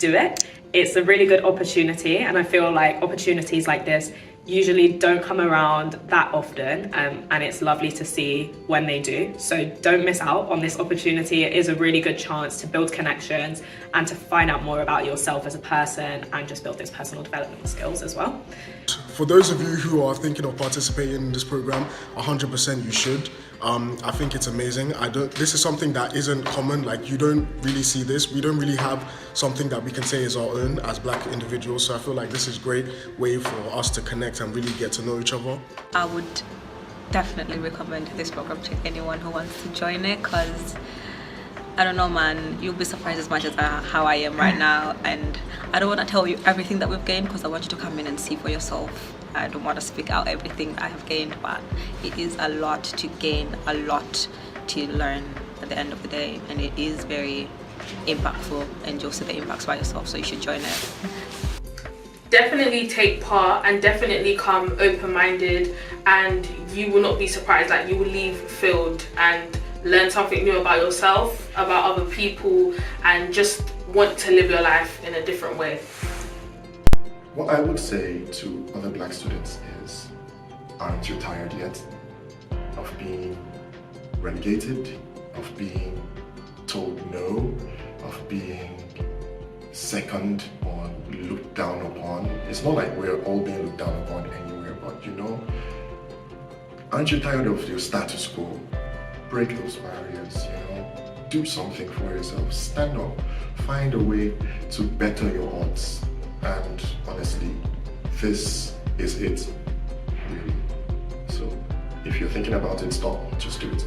do it. It's a really good opportunity, and I feel like opportunities like this usually don't come around that often, and it's lovely to see when they do. So don't miss out on this opportunity. It is a really good chance to build connections and to find out more about yourself as a person and just build those personal development skills as well. For those of you who are thinking of participating in this program, 100% you should. I think it's amazing. This is something that isn't common. Like, you don't really see this. We don't really have something that we can say is our own as Black individuals. So I feel like this is a great way for us to connect and really get to know each other. I would definitely recommend this program to anyone who wants to join it, because I don't know, man, you'll be surprised as much as how I am right now. And I don't want to tell you everything that we've gained, because I want you to come in and see for yourself. I don't want to speak out everything I have gained, but it is a lot to gain, a lot to learn at the end of the day, and it is very impactful, and you'll see the impacts by yourself, so you should join it. Definitely take part and definitely come open-minded, and you will not be surprised. Like, you will leave filled and learn something new about yourself, about other people, and just want to live your life in a different way. What I would say to other Black students is, aren't you tired yet of being relegated, of being told no, of being second or looked down upon? It's not like we're all being looked down upon anywhere, but you know, aren't you tired of your status quo? Break those barriers, you know, do something for yourself, stand up, find a way to better your odds. And honestly, this is it, really. So if you're thinking about it, stop, just do it.